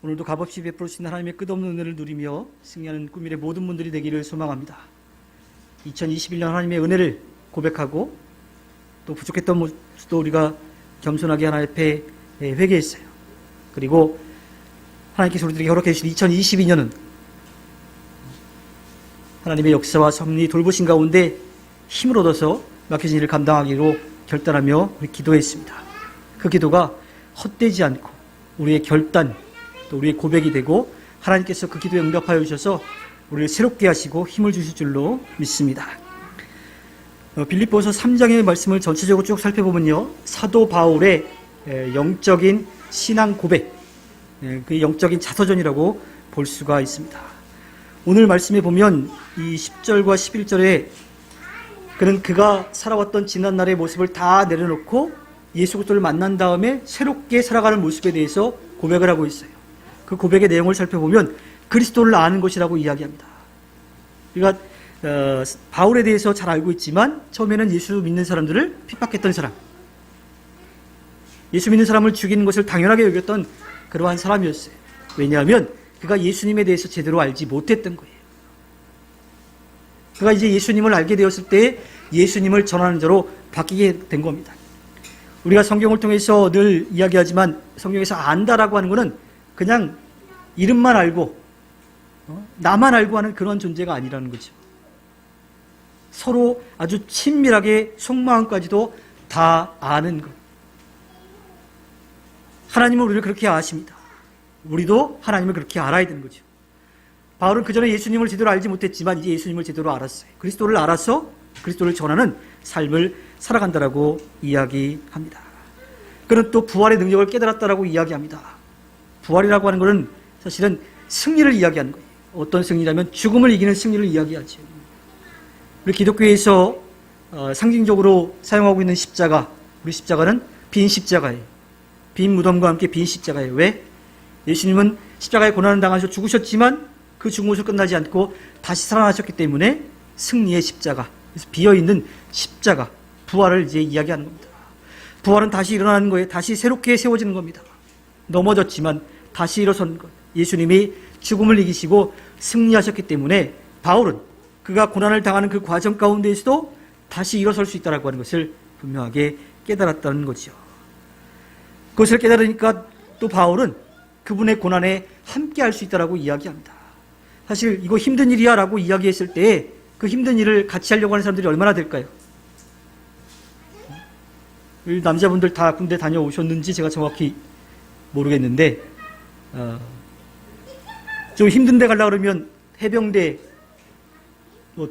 오늘도 값없이 베풀으신 하나님의 끝없는 은혜를 누리며 승리하는 꿈일의 모든 분들이 되기를 소망합니다. 2021년 하나님의 은혜를 고백하고 또 부족했던 모습도 우리가 겸손하게 하나님 앞에 회개했어요. 그리고 하나님께서 우리들에게 허락해 주신 2022년은 하나님의 역사와 섭리 돌보신 가운데 힘을 얻어서 맡겨진 일을 감당하기로 결단하며 우리 기도했습니다. 그 기도가 헛되지 않고 우리의 결단 또 우리의 고백이 되고 하나님께서 그 기도에 응답하여 주셔서 우리를 새롭게 하시고 힘을 주실 줄로 믿습니다. 빌립보서 3장의 말씀을 전체적으로 쭉 살펴보면요, 사도 바울의 영적인 신앙 고백, 그 영적인 자서전이라고 볼 수가 있습니다. 오늘 말씀에 보면 이 10절과 11절에 그는 그가 살아왔던 지난날의 모습을 다 내려놓고 예수 그리스도를 만난 다음에 새롭게 살아가는 모습에 대해서 고백을 하고 있어요. 그 고백의 내용을 살펴보면 그리스도를 아는 것이라고 이야기합니다. 우리가 바울에 대해서 잘 알고 있지만 처음에는 예수 믿는 사람들을 핍박했던 사람, 예수 믿는 사람을 죽이는 것을 당연하게 여겼던 그러한 사람이었어요. 왜냐하면 그가 예수님에 대해서 제대로 알지 못했던 거예요. 그가 이제 예수님을 알게 되었을 때 예수님을 전하는 자로 바뀌게 된 겁니다. 우리가 성경을 통해서 늘 이야기하지만 성경에서 안다라고 하는 것은 그냥 이름만 알고 나만 알고 하는 그런 존재가 아니라는 거죠. 서로 아주 친밀하게 속마음까지도 다 아는 것. 하나님은 우리를 그렇게 아십니다. 우리도 하나님을 그렇게 알아야 되는 거죠. 바울은 그전에 예수님을 제대로 알지 못했지만 이제 예수님을 제대로 알았어요. 그리스도를 알아서 그리스도를 전하는 삶을 살아간다라고 이야기합니다. 그는 또 부활의 능력을 깨달았다라고 이야기합니다. 부활이라고 하는 것은 사실은 승리를 이야기하는 거예요. 어떤 승리라면 죽음을 이기는 승리를 이야기하죠. 우리 기독교에서 상징적으로 사용하고 있는 십자가, 우리 십자가는 빈 십자가예요. 빈 무덤과 함께 빈 십자가예요. 왜? 예수님은 십자가에 고난을 당하셔서 죽으셨지만 그 죽음으로 끝나지 않고 다시 살아나셨기 때문에 승리의 십자가, 그래서 비어있는 십자가, 부활을 이제 이야기하는 겁니다. 부활은 다시 일어나는 거예요. 다시 새롭게 세워지는 겁니다. 넘어졌지만 다시 일어서는 것. 예수님이 죽음을 이기시고 승리하셨기 때문에 바울은 그가 고난을 당하는 그 과정 가운데에서도 다시 일어설 수 있다고 하는 것을 분명하게 깨달았다는 거죠. 그것을 깨달으니까 또 바울은 그분의 고난에 함께 할 수 있다고 이야기합니다. 사실 이거 힘든 일이야 라고 이야기했을 때 그 힘든 일을 같이 하려고 하는 사람들이 얼마나 될까요? 남자분들 다 군대 다녀오셨는지 제가 정확히 모르겠는데 좀 힘든 데 가려고 그러면 해병대,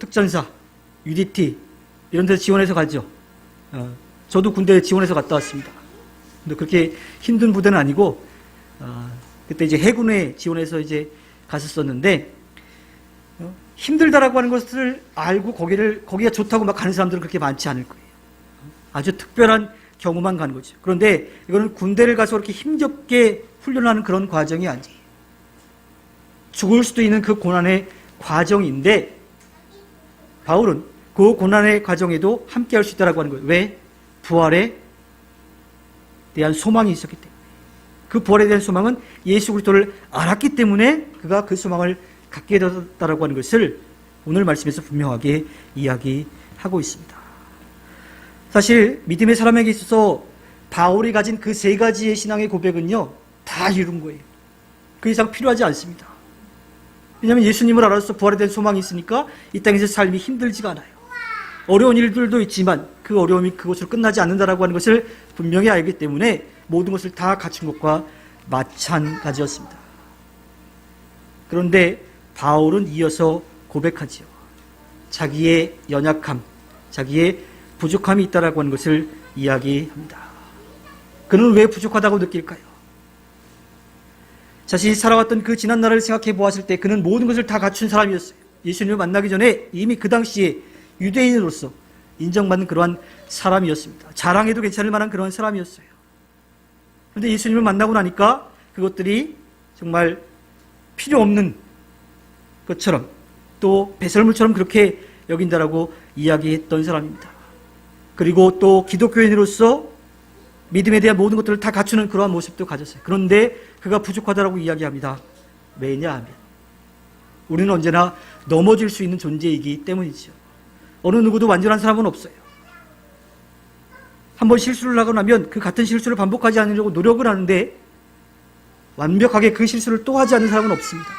특전사, UDT 이런 데서 지원해서 가죠. 저도 군대 지원해서 갔다 왔습니다. 근데 그렇게 힘든 부대는 아니고 그때 이제 해군에 지원해서 이제 갔었었는데 힘들다라고 하는 것을 알고 거기가 좋다고 막 가는 사람들은 그렇게 많지 않을 거예요. 아주 특별한 경우만 가는 거죠. 그런데 이거는 군대를 가서 그렇게 힘겹게 훈련하는 그런 과정이 아니에요. 죽을 수도 있는 그 고난의 과정인데 바울은 그 고난의 과정에도 함께 할 수 있다고 하는 거예요. 왜? 부활에 대한 소망이 있었기 때문에. 그 부활에 대한 소망은 예수 그리스도를 알았기 때문에 그가 그 소망을 갖게 되었다고 하는 것을 오늘 말씀에서 분명하게 이야기하고 있습니다. 사실 믿음의 사람에게 있어서 바울이 가진 그 세 가지의 신앙의 고백은요, 다 이룬 거예요. 그 이상 필요하지 않습니다. 왜냐하면 예수님을 알아서 부활에 대한 소망이 있으니까 이 땅에서 삶이 힘들지가 않아요. 어려운 일들도 있지만 그 어려움이 그것으로 끝나지 않는다라고 하는 것을 분명히 알기 때문에 모든 것을 다 갖춘 것과 마찬가지였습니다. 그런데 바울은 이어서 고백하지요. 자기의 연약함, 자기의 부족함이 있다라고 하는 것을 이야기합니다. 그는 왜 부족하다고 느낄까요? 자신이 살아왔던 그 지난 날을 생각해 보았을 때 그는 모든 것을 다 갖춘 사람이었어요. 예수님을 만나기 전에 이미 그 당시에 유대인으로서 인정받는 그러한 사람이었습니다. 자랑해도 괜찮을 만한 그런 사람이었어요. 그런데 예수님을 만나고 나니까 그것들이 정말 필요 없는 것처럼 또 배설물처럼 그렇게 여긴다라고 이야기했던 사람입니다. 그리고 또 기독교인으로서 믿음에 대한 모든 것들을 다 갖추는 그러한 모습도 가졌어요. 그런데 그가 부족하다라고 이야기합니다. 왜냐하면 우리는 언제나 넘어질 수 있는 존재이기 때문이죠. 어느 누구도 완전한 사람은 없어요. 한번 실수를 하고 나면 그 같은 실수를 반복하지 않으려고 노력을 하는데 완벽하게 그 실수를 또 하지 않는 사람은 없습니다.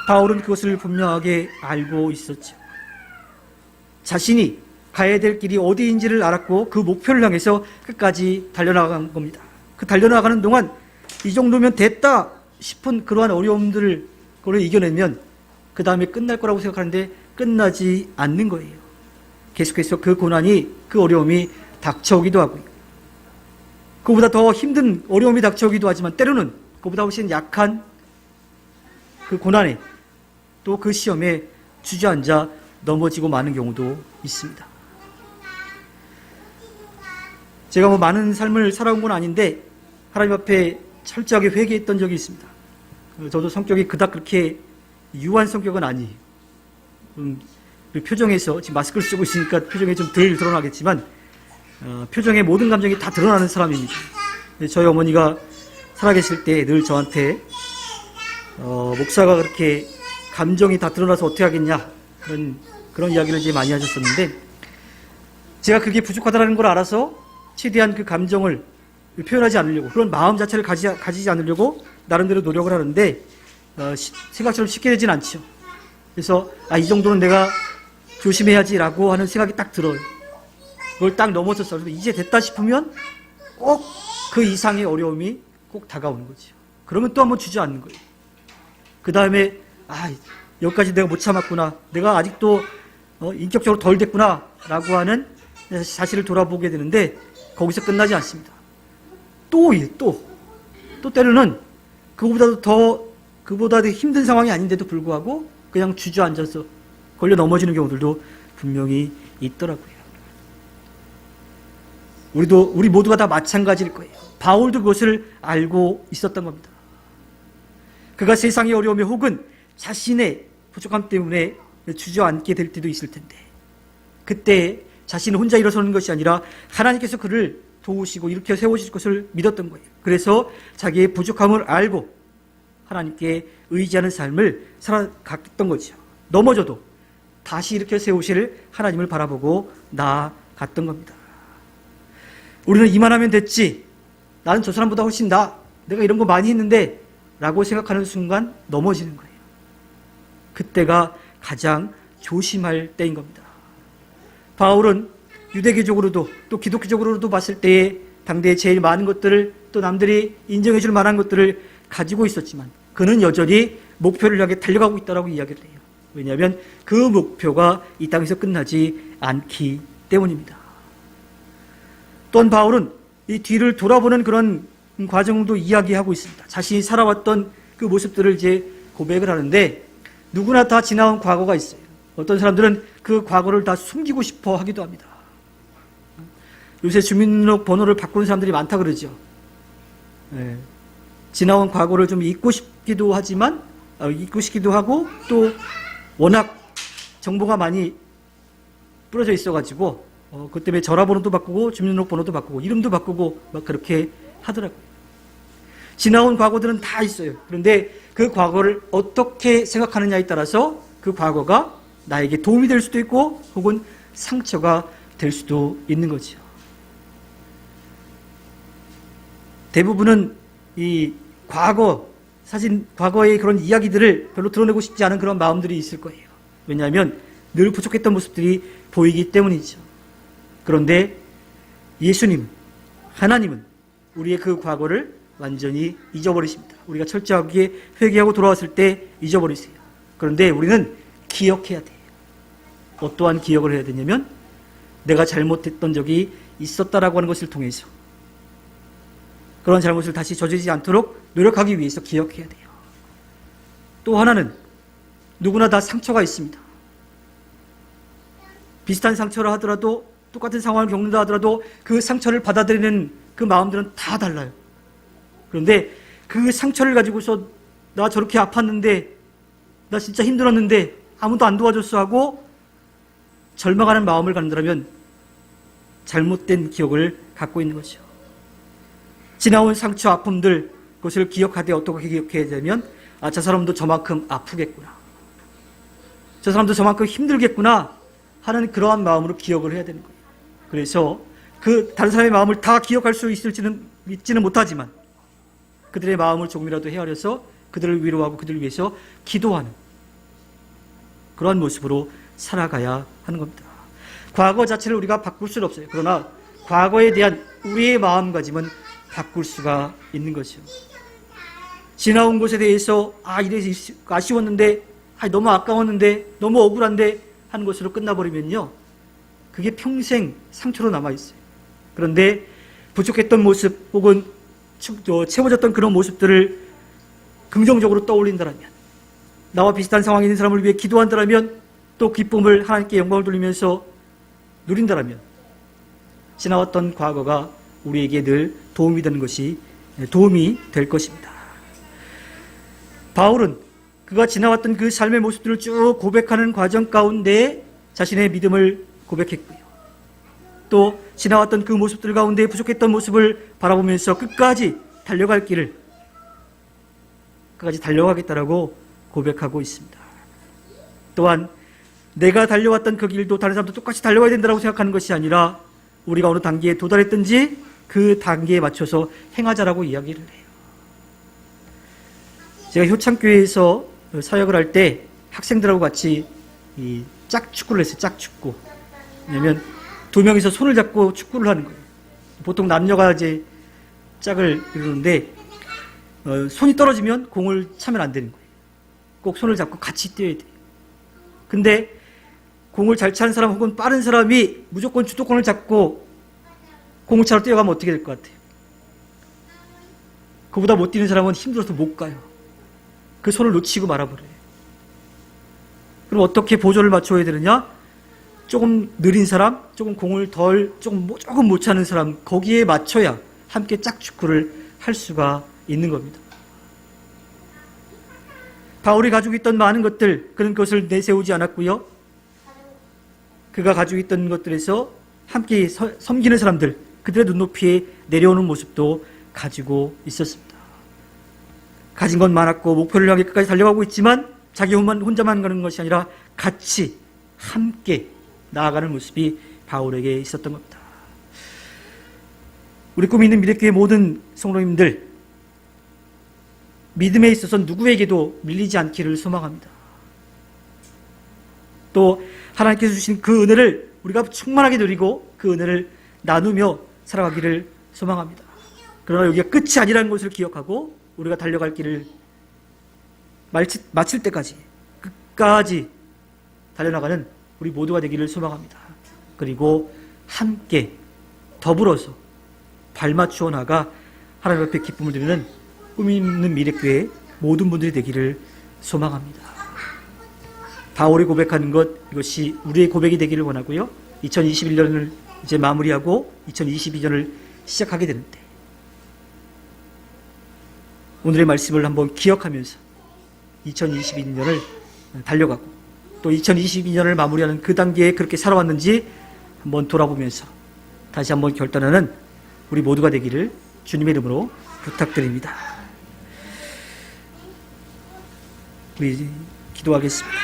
바울은 그것을 분명하게 알고 있었죠. 자신이 가야 될 길이 어디인지를 알았고 그 목표를 향해서 끝까지 달려나간 겁니다. 그 달려나가는 동안 이 정도면 됐다 싶은 그러한 어려움들을 이겨내면 그 다음에 끝날 거라고 생각하는데 끝나지 않는 거예요. 계속해서 그 고난이, 그 어려움이 닥쳐오기도 하고요. 그보다 더 힘든 어려움이 닥쳐오기도 하지만 때로는 그보다 훨씬 약한 그 고난에 또 그 시험에 주저앉아 넘어지고 마는 경우도 있습니다. 제가 뭐 많은 삶을 살아온 건 아닌데 하나님 앞에 철저하게 회개했던 적이 있습니다. 저도 성격이 그닥 그렇게 유한 성격은 아니에요. 표정에서 지금 마스크를 쓰고 있으니까 표정이 좀 덜 드러나겠지만 표정에 모든 감정이 다 드러나는 사람입니다. 저희 어머니가 살아계실 때 늘 저한테 목사가 그렇게 감정이 다 드러나서 어떻게 하겠냐 그런 이야기를 이제 많이 하셨었는데 제가 그게 부족하다는 걸 알아서 최대한 그 감정을 표현하지 않으려고 그런 마음 자체를 가지지 않으려고 나름대로 노력을 하는데 생각처럼 쉽게 되진 않죠. 그래서 이 정도는 내가 조심해야지라고 하는 생각이 딱 들어요. 그걸 딱 넘어섰어. 이제 됐다 싶으면 꼭 그 이상의 어려움이 꼭 다가오는 거죠. 그러면 또 한번 주저앉는 거예요. 그 다음에 여기까지 내가 못 참았구나. 내가 아직도 인격적으로 덜 됐구나 라고 하는 자신을 돌아보게 되는데 거기서 끝나지 않습니다. 또 때로는 그보다 더 힘든 상황이 아닌데도 불구하고 그냥 주저앉아서 걸려 넘어지는 경우들도 분명히 있더라고요. 우리 모두가 다 마찬가지일 거예요. 바울도 그것을 알고 있었던 겁니다. 그가 세상의 어려움에 혹은 자신의 부족함 때문에 주저앉게 될 때도 있을 텐데 그때 자신은 혼자 일어서는 것이 아니라 하나님께서 그를 도우시고 일으켜 세우실 것을 믿었던 거예요. 그래서 자기의 부족함을 알고 하나님께 의지하는 삶을 살아갔던 거죠. 넘어져도 다시 일으켜 세우실 하나님을 바라보고 나아갔던 겁니다. 우리는 이만하면 됐지. 나는 저 사람보다 훨씬 내가 이런 거 많이 했는데 라고 생각하는 순간 넘어지는 거예요. 그때가 가장 조심할 때인 겁니다. 바울은 유대교적으로도 또 기독교적으로도 봤을 때에 당대에 제일 많은 것들을 또 남들이 인정해 줄 만한 것들을 가지고 있었지만 그는 여전히 목표를 향해 달려가고 있다고 이야기를 해요. 왜냐하면 그 목표가 이 땅에서 끝나지 않기 때문입니다. 또한 바울은 이 뒤를 돌아보는 그런 과정도 이야기하고 있습니다. 자신이 살아왔던 그 모습들을 이제 고백을 하는데 누구나 다 지나온 과거가 있어요. 어떤 사람들은 그 과거를 다 숨기고 싶어 하기도 합니다. 요새 주민등록 번호를 바꾸는 사람들이 많다 그러죠. 지나온 과거를 좀 잊고 싶기도 하고 또 워낙 정보가 많이 뿌려져 있어가지고 그 때문에 전화번호도 바꾸고 주민등록번호도 바꾸고 이름도 바꾸고 막 그렇게 하더라고요. 지나온 과거들은 다 있어요. 그런데 그 과거를 어떻게 생각하느냐에 따라서 그 과거가 나에게 도움이 될 수도 있고 혹은 상처가 될 수도 있는 거죠. 대부분은 이 과거의 그런 이야기들을 별로 드러내고 싶지 않은 그런 마음들이 있을 거예요. 왜냐하면 늘 부족했던 모습들이 보이기 때문이죠. 그런데 하나님은 우리의 그 과거를 완전히 잊어버리십니다. 우리가 철저하게 회개하고 돌아왔을 때 잊어버리세요. 그런데 우리는 기억해야 돼요. 어떠한 기억을 해야 되냐면 내가 잘못했던 적이 있었다라고 하는 것을 통해서 그런 잘못을 다시 저지르지 않도록 노력하기 위해서 기억해야 돼요. 또 하나는 누구나 다 상처가 있습니다. 비슷한 상처를 하더라도 똑같은 상황을 겪는다 하더라도 그 상처를 받아들이는 그 마음들은 다 달라요. 그런데 그 상처를 가지고서 나 저렇게 아팠는데 나 진짜 힘들었는데 아무도 안 도와줬어 하고 절망하는 마음을 갖는다면 잘못된 기억을 갖고 있는 것이죠. 지나온 상처, 아픔들, 그것을 기억하되 어떻게 기억해야 되면, 저 사람도 저만큼 아프겠구나, 저 사람도 저만큼 힘들겠구나 하는 그러한 마음으로 기억을 해야 되는 거예요. 그래서 그 다른 사람의 마음을 다 기억할 수 있을지는 믿지는 못하지만 그들의 마음을 조금이라도 헤아려서 그들을 위로하고 그들을 위해서 기도하는 그러한 모습으로 살아가야 하는 겁니다. 과거 자체를 우리가 바꿀 수는 없어요. 그러나 과거에 대한 우리의 마음가짐은 바꿀 수가 있는 것이요. 지나온 것에 대해서 이래서 아쉬웠는데, 너무 아까웠는데, 너무 억울한데 하는 것으로 끝나버리면요, 그게 평생 상처로 남아있어요. 그런데 부족했던 모습 혹은 채워졌던 그런 모습들을 긍정적으로 떠올린다면, 나와 비슷한 상황에 있는 사람을 위해 기도한다면, 또 기쁨을, 하나님께 영광을 돌리면서 누린다면 지나왔던 과거가 우리에게 늘 도움이 될 것입니다. 바울은 그가 지나왔던 그 삶의 모습들을 쭉 고백하는 과정 가운데 자신의 믿음을 고백했고요. 또 지나왔던 그 모습들 가운데 부족했던 모습을 바라보면서 끝까지 달려가겠다라고 고백하고 있습니다. 또한 내가 달려왔던 그 길도 다른 사람도 똑같이 달려가야 된다고 생각하는 것이 아니라 우리가 어느 단계에 도달했든지 그 단계에 맞춰서 행하자라고 이야기를 해요. 제가 효창교회에서 사역을 할 때 학생들하고 같이 짝축구를 했어요. 짝축구. 왜냐면 두 명이서 손을 잡고 축구를 하는 거예요. 보통 남녀가 이제 짝을 이루는데 손이 떨어지면 공을 차면 안 되는 거예요. 꼭 손을 잡고 같이 뛰어야 돼요. 근데 공을 잘 차는 사람 혹은 빠른 사람이 무조건 주도권을 잡고 공을 차로 뛰어가면 어떻게 될 것 같아요? 그보다 못 뛰는 사람은 힘들어서 못 가요. 그 손을 놓치고 말아버려요. 그럼 어떻게 보조를 맞춰야 되느냐? 조금 느린 사람, 조금 공을 조금 못 차는 사람, 거기에 맞춰야 함께 짝축구를 할 수가 있는 겁니다. 바울이 가지고 있던 많은 것들, 그런 것을 내세우지 않았고요. 그가 가지고 있던 것들에서 함께 섬기는 사람들, 그들의 눈높이에 내려오는 모습도 가지고 있었습니다. 가진 건 많았고 목표를 향해 끝까지 달려가고 있지만 자기 혼자만 가는 것이 아니라 같이 함께 나아가는 모습이 바울에게 있었던 겁니다. 우리 꿈이 있는 미래교회 모든 성도님들, 믿음에 있어서 누구에게도 밀리지 않기를 소망합니다. 또 하나님께서 주신 그 은혜를 우리가 충만하게 누리고 그 은혜를 나누며 살아가기를 소망합니다. 그러나 여기가 끝이 아니라는 것을 기억하고 우리가 달려갈 길을 마칠 때까지 끝까지 달려나가는 우리 모두가 되기를 소망합니다. 그리고 함께 더불어서 발맞추어 나가 하나님 앞에 기쁨을 드리는 꿈이 있는 미래교회 모든 분들이 되기를 소망합니다. 바울이 고백하는 것, 이것이 우리의 고백이 되기를 원하고요. 2021년을 이제 마무리하고 2022년을 시작하게 되는데 오늘의 말씀을 한번 기억하면서 2022년을 달려가고 또 2022년을 마무리하는 그 단계에 그렇게 살아왔는지 한번 돌아보면서 다시 한번 결단하는 우리 모두가 되기를 주님의 이름으로 부탁드립니다. 우리 기도하겠습니다.